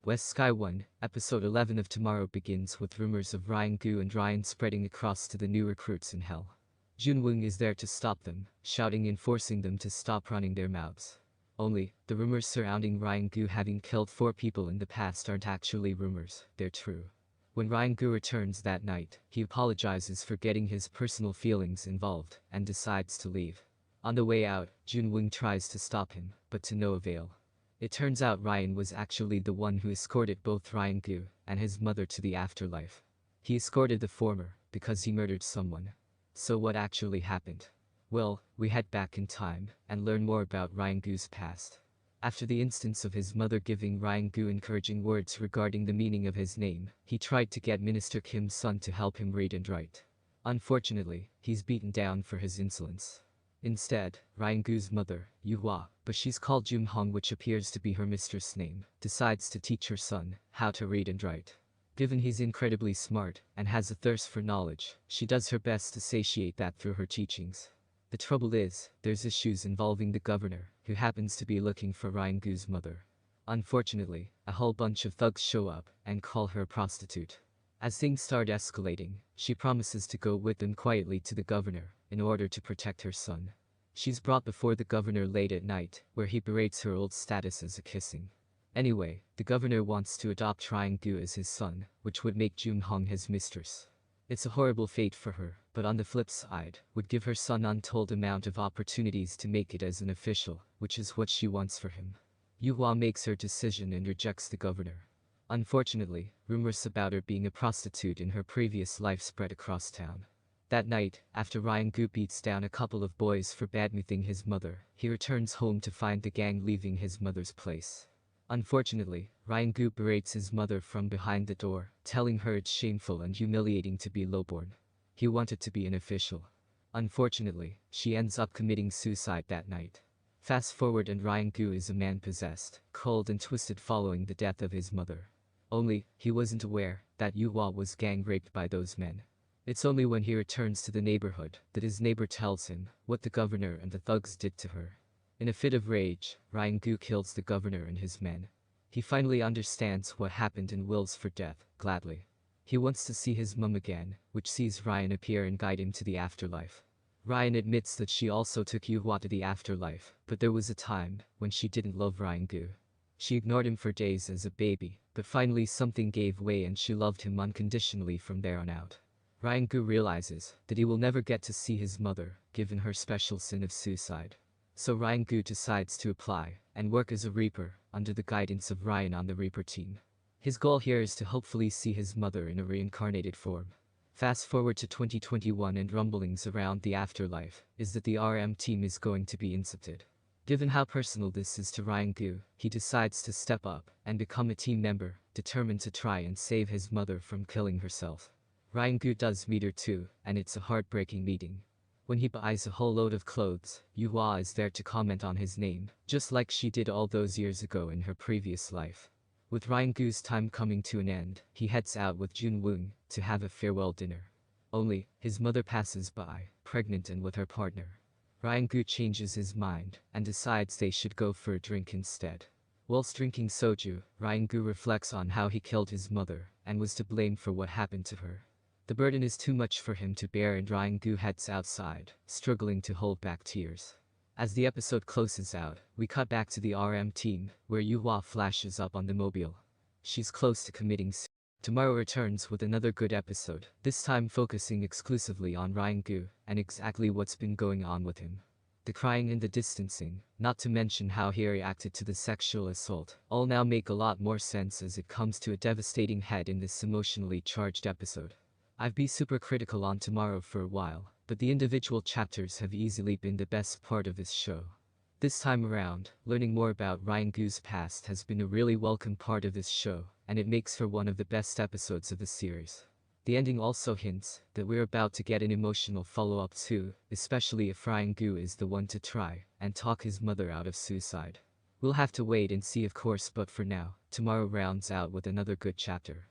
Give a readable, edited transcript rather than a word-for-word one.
West Sky 1, Episode 11 of Tomorrow begins with rumors of Ryan Gu and Ryan spreading across to the new recruits in Hell. Junwoong is there to stop them, shouting and forcing them to stop running their mouths. Only, the rumors surrounding Ryan Gu having killed 4 people in the past aren't actually rumors, they're true. When Ryan Gu returns that night, he apologizes for getting his personal feelings involved, and decides to leave. On the way out, Junwoong tries to stop him, but to no avail. It turns out Ryan was actually the one who escorted both Ryan Gu and his mother to the afterlife. He escorted the former because he murdered someone. So what actually happened? Well, we head back in time and learn more about Ryan Gu's past. After the instance of his mother giving Ryan Gu encouraging words regarding the meaning of his name, he tried to get Minister Kim's son to help him read and write. Unfortunately, he's beaten down for his insolence. Instead, Ryan Gu's mother, Yuhua, but she's called Jung-hong, which appears to be her mistress' name, decides to teach her son how to read and write. Given he's incredibly smart and has a thirst for knowledge, she does her best to satiate that through her teachings. The trouble is, there's issues involving the governor, who happens to be looking for Ryan Gu's mother. Unfortunately, a whole bunch of thugs show up and call her a prostitute. As things start escalating, she promises to go with them quietly to the governor in order to protect her son. She's brought before the governor late at night, where he berates her old status as a kissing. Anyway, the governor wants to adopt Ryan Gu as his son, which would make Jung-hong his mistress. It's a horrible fate for her, but on the flip side, would give her son untold amount of opportunities to make it as an official, which is what she wants for him. Yuhua makes her decision and rejects the governor. Unfortunately, rumors about her being a prostitute in her previous life spread across town. That night, after Ryan Gu beats down a couple of boys for badmouthing his mother, he returns home to find the gang leaving his mother's place. Unfortunately, Ryan Gu berates his mother from behind the door, telling her it's shameful and humiliating to be lowborn. He wanted to be an official. Unfortunately, she ends up committing suicide that night. Fast forward and Ryan Gu is a man possessed, cold and twisted following the death of his mother. Only, he wasn't aware that Yuhua was gang raped by those men. It's only when he returns to the neighborhood that his neighbor tells him what the governor and the thugs did to her. In a fit of rage, Ryan Gu kills the governor and his men. He finally understands what happened and wills for death, gladly. He wants to see his mum again, which sees Ryan appear and guide him to the afterlife. Ryan admits that she also took Yuhua to the afterlife, but there was a time when she didn't love Ryan Gu. She ignored him for days as a baby, but finally something gave way and she loved him unconditionally from there on out. Ryan Gu realizes that he will never get to see his mother, given her special sin of suicide. So Ryan Gu decides to apply and work as a Reaper, under the guidance of Ryan on the Reaper team. His goal here is to hopefully see his mother in a reincarnated form. Fast forward to 2021 and rumblings around the afterlife is that the RM team is going to be incepted. Given how personal this is to Ryan Gu, he decides to step up and become a team member, determined to try and save his mother from killing herself. Ryan Gu does meet her too, and it's a heartbreaking meeting. When he buys a whole load of clothes, Yuhua is there to comment on his name, just like she did all those years ago in her previous life. With Ryan Gu's time coming to an end, he heads out with Junwoong to have a farewell dinner. Only, his mother passes by, pregnant and with her partner. Ryan Gu changes his mind and decides they should go for a drink instead. Whilst drinking soju, Ryan Gu reflects on how he killed his mother and was to blame for what happened to her. The burden is too much for him to bear and Ryan Gu heads outside, struggling to hold back tears. As the episode closes out, we cut back to the RM team, where Yuhua flashes up on the mobile. She's close to committing suicide. Tomorrow returns with another good episode, this time focusing exclusively on Ryan Gu and exactly what's been going on with him. The crying and the distancing, not to mention how he reacted to the sexual assault, all now make a lot more sense as it comes to a devastating head in this emotionally charged episode. I've been super critical on Tomorrow for a while, but the individual chapters have easily been the best part of this show. This time around, learning more about Ryan Gu's past has been a really welcome part of this show, and it makes for one of the best episodes of the series. The ending also hints that we're about to get an emotional follow-up too, especially if Ryan Gu is the one to try and talk his mother out of suicide. We'll have to wait and see of course, but for now, Tomorrow rounds out with another good chapter.